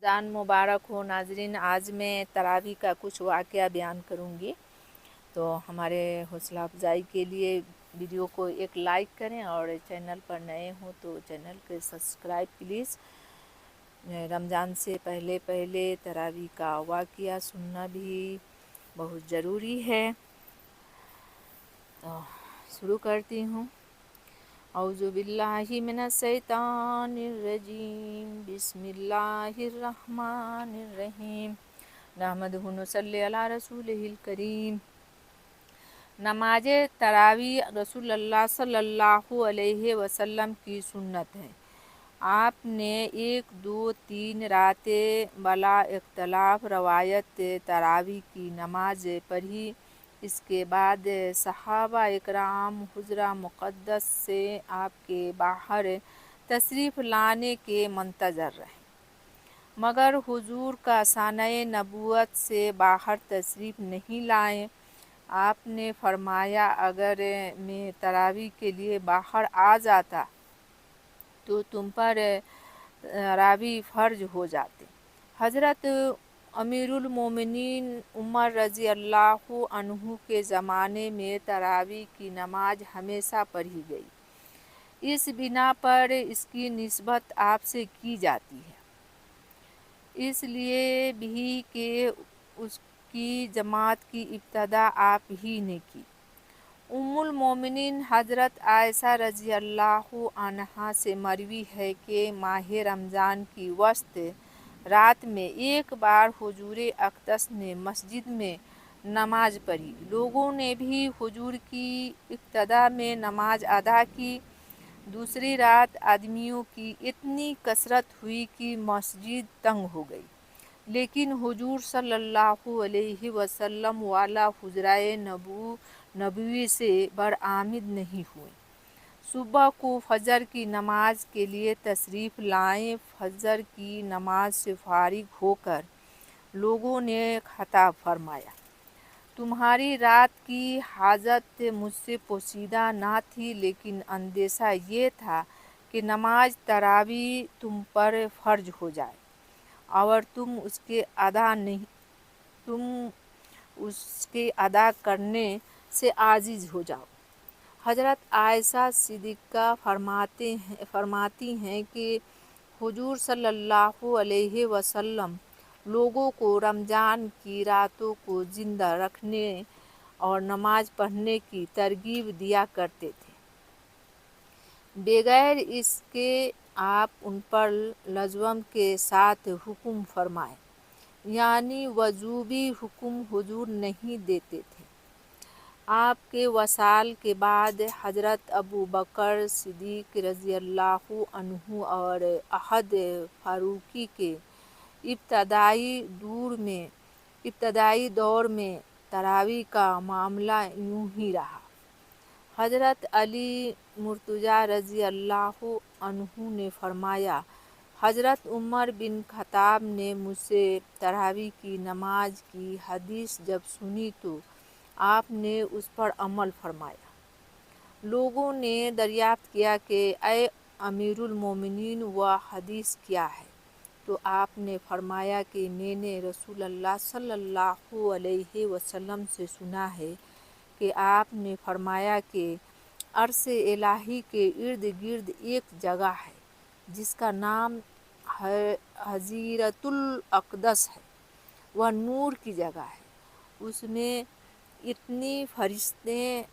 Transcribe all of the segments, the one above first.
रमज़ान मुबारक हो नाजरीन। आज मैं तरावी का कुछ वाक़या बयान करूँगी। तो हमारे हौसला अफजाई के लिए वीडियो को एक लाइक करें और चैनल पर नए हो तो चैनल को सब्सक्राइब प्लीज़। रमज़ान से पहले पहले तरावी का वाक़या सुनना भी बहुत ज़रूरी है। तो शुरू करती हूँ। औज़ु बिल्लाहि मिनश शैतानिर रजीम, बिस्मिल्लाहिर रहमानिर रहीम, नहमदुहु व नसल्ली अला रसूलिहिल करीम। नमाज तरावी रसूलुल्लाह सल्लल्लाहु अलैहि वसल्लम की सुन्नत है। आपने 1, 2, 3 रातें बला इख्तलाफ रवायत तरावी की नमाज पढ़ी। इसके बाद सहाबा इकराम हुजरा मुक़द्दस से आपके बाहर तशरीफ़ लाने के मंतज़र रहे, मगर हुजूर का साने नबूवत से बाहर तशरीफ़ नहीं लाए। आपने फरमाया, अगर मैं तरावी के लिए बाहर आ जाता तो तुम पर तरावी फ़र्ज हो जाते। हज़रत अमीरुल मोमिनीन उमर रज़ी अल्लाहु अन्हु के ज़माने में तरावी की नमाज हमेशा पढ़ी गई। इस बिना पर इसकी निस्बत आपसे की जाती है, इसलिए भी कि उसकी जमात की इब्तदा आप ही ने की। उम्मुल मोमिनीन हज़रत आयशा रज़ी अल्लाहु अन्हा से मरवी है कि माह रमज़ान की वस्त रात में एक बार हुजूर अक़दस ने मस्जिद में नमाज पढ़ी। लोगों ने भी हुजूर की इब्तदा में नमाज अदा की। दूसरी रात आदमियों की इतनी कसरत हुई कि मस्जिद तंग हो गई, लेकिन हुजूर सल्लल्लाहु अलैहि वसल्लम वाला हुजराए नबवी से बरआमद नहीं हुए। सुबह को फजर की नमाज के लिए तशरीफ़ लाए। फजर की नमाज से फारिग होकर लोगों ने खताब फरमाया, तुम्हारी रात की हाजत मुझसे पोशीदा ना थी, लेकिन अंदेशा ये था कि नमाज तरावी तुम पर फ़र्ज हो जाए और तुम उसके अदा करने से आजिज़ हो जाओ। हज़रत आयशा सिद्दीक़ा फरमाती हैं कि हुजूर सल्लल्लाहु अलैहि वसल्लम लोगों को रमज़ान की रातों को ज़िंदा रखने और नमाज पढ़ने की तरगीब दिया करते थे। बगैर इसके आप उन पर लज़्म के साथ हुक्म फरमाए, यानी वजूबी हुक्म हुजूर नहीं देते थे। आपके वसाल के बाद हज़रत अबू बकर सिद्दीक़ रज़ी अल्लाहु अन्हु और अहद फ़ारूक़ी के इब्तदाई दौर में तरावी का मामला यूँ ही रहा। हज़रत अली मुर्तज़ा रज़ी अल्लाहु अन्हु ने फरमाया, हज़रत उमर बिन ख़त्ताब ने मुझसे तरावी की नमाज की हदीस जब सुनी तो आपने उस पर अमल फरमाया। लोगों ने दरियाफ्त किया कि ऐ अमीरुल मोमिनीन वह हदीस क्या है? तो आपने फरमाया कि मैंने रसूलुल्लाह सल्लल्लाहु अलैहि वसल्लम से सुना है कि आपने फरमाया कि अर्श इलाही के इर्द गिर्द एक जगह है जिसका नाम हजीरतुल अक़दस है। वह नूर की जगह है। उसमें इतने फरिश्ते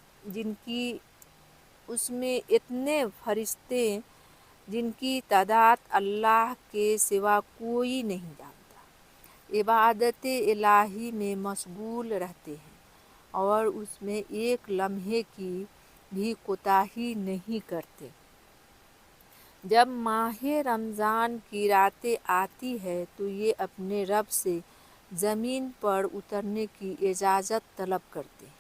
जिनकी तादाद अल्लाह के सिवा कोई नहीं जानता, इबादत इलाही में मशगूल रहते हैं और उसमें एक लम्हे की भी कोताही नहीं करते। जब माह रमज़ान की रातें आती है तो ये अपने रब से ज़मीन पर उतरने की इजाज़त तलब करते हैं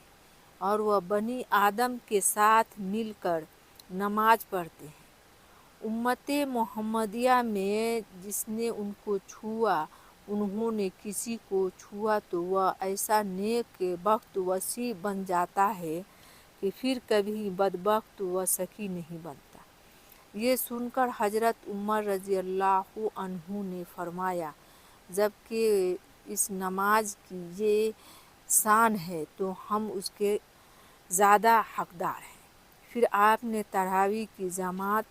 और वह बनी आदम के साथ मिलकर नमाज पढ़ते हैं। उम्मते मुहम्मदिया में जिसने उनको छुआ, उन्होंने किसी को छुआ तो वह ऐसा नेक बख्त वसी बन जाता है कि फिर कभी बदबख्त व शकी नहीं बनता। ये सुनकर हज़रत उमर रज़ी अल्लाहु अन्हु ने फरमाया, جبکہ اس نماز کی یہ شان ہے تو ہم اس کے زیادہ حقدار ہیں۔ پھر آپ نے تراویح کی جماعت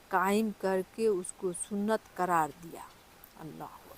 قائم کر کے اس کو سنت قرار دیا۔ اللہ